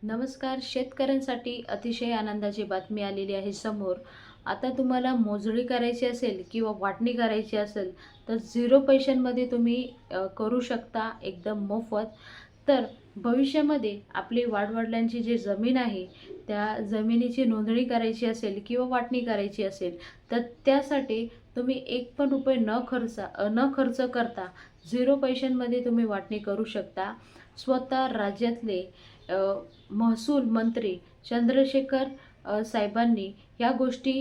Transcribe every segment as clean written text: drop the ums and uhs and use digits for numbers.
नमस्कार. शेतकऱ्यांसाठी अतिशय आनंदाची बातमी आलेली आहे समोर. आता तुम्हाला मोजणी करायची असेल किंवा वाटणी करायची असेल तर 0 पैशांमध्ये तुम्ही करू शकता एकदम मोफत. तर भविष्यामध्ये आपली वाडवडिलांची जी जमीन आहे त्या जमिनीची नोंदणी करायची असेल किंवा वाटणी करायची असेल तर त्यासाठी तुम्ही एक पण रुपये न खर्च करता 0 पैशांमध्ये तुम्ही वाटणी करू शकता. स्वतः राज्यातले महसूल मंत्री चंद्रशेखर साहेबांनी या गोष्टी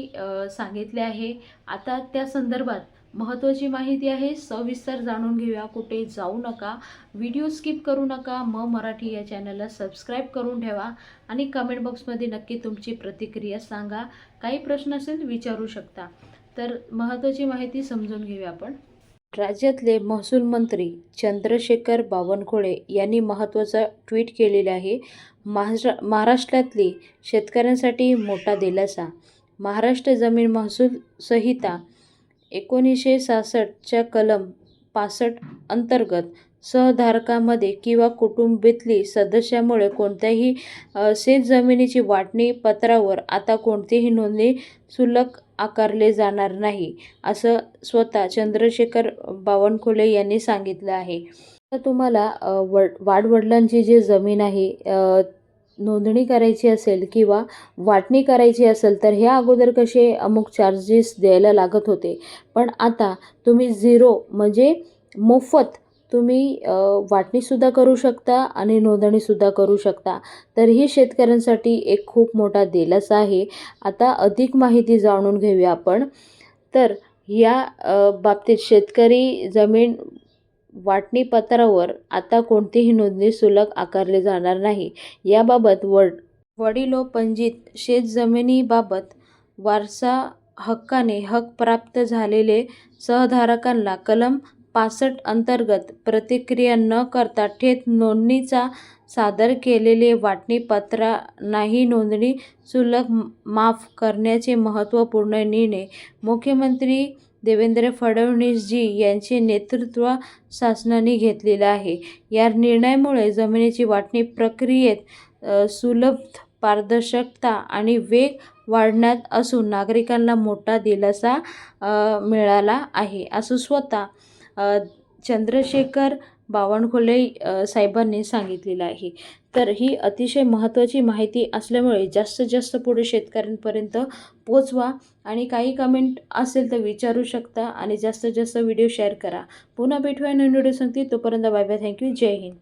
सांगितल्या आहे. आता त्या संदर्भात महत्त्वाची माहिती आहे, सविस्तर जाणून घेऊया. कुठे जाऊ नका, व्हिडिओ स्किप करू नका. मराठी या चॅनलला सबस्क्राईब करून ठेवा आणि कमेंट बॉक्समध्ये नक्की तुमची प्रतिक्रिया सांगा. काही प्रश्न असेल विचारू शकता. तर महत्त्वाची माहिती समजून घेऊया आपण. राज्यातले महसूल मंत्री चंद्रशेखर बावनकुळे यांनी महत्त्वाचा ट्विट केलेले आहे. महाराष्ट्रातली शेतकऱ्यांसाठी मोठा दिलासा. महाराष्ट्र जमीन महसूल संहिता 1966च्या कलम 65 अंतर्गत सहधारकामध्ये किंवा कुटुंबातील सदस्यामुळे कोणत्याही शेतजमिनीची वाटणी पत्रावर आता कोणतेही नोंदणी शुल्क आकारले जाणार नाही, असं स्वतः चंद्रशेखर बावनकुळे यांनी सांगितलं आहे. तर तुम्हाला वाडवडिलांची जी जमीन आहे नोंदणी करायची असेल किंवा वाटणी करायची असेल तर ह्या अगोदर कसे अमुक चार्जेस द्यायला लागत होते, पण आता तुम्ही 0 म्हणजे मोफत तुम्ही वाटणीसुद्धा करू शकता आणि नोंदणीसुद्धा करू शकता. तर ही शेतकऱ्यांसाठी एक खूप मोठा दिलासा आहे. आता अधिक माहिती जाणून घेऊया आपण. तर या बाबतीत शेतकरी जमीन वाटणी पत्रावर आता कोणतेही नोंदणी शुल्क आकारले जाणार नाही. याबाबत वडिलोपंजित शेतजमिनीबाबत वारसा हक्काने हक प्राप्त झालेले सहधारकांना कलम 65 अंतर्गत प्रतिक्रिया न करता थेट नोंदणीचा सादर केलेले वाटणी पत्रांनाही नोंदणी शुल्क माफ करण्याचे महत्त्वपूर्ण निर्णय मुख्यमंत्री देवेंद्र फडणवीसजी यांचे नेतृत्व शासनाने घेतलेला आहे. या निर्णयामुळे जमिनीची वाटणी प्रक्रियेत सुलभता, पारदर्शकता आणि वेग वाढणार असून नागरिकांना मोठा दिलासा मिळाला आहे, असं स्वतः चंद्रशेखर बावनकुळे साहेबांनी सांगितलेलं आहे. तर ही अतिशय महत्त्वाची माहिती असल्यामुळे जास्तीत जास्त पुढे शेतकऱ्यांपर्यंत पोचवा आणि काही कमेंट असेल तर विचारू शकता आणि जास्तीत जास्त व्हिडिओ शेअर करा. पुन्हा भेटूया नवीन व्हिडिओ सांगते. तोपर्यंत बाय बाय. थँक्यू. जय हिंद.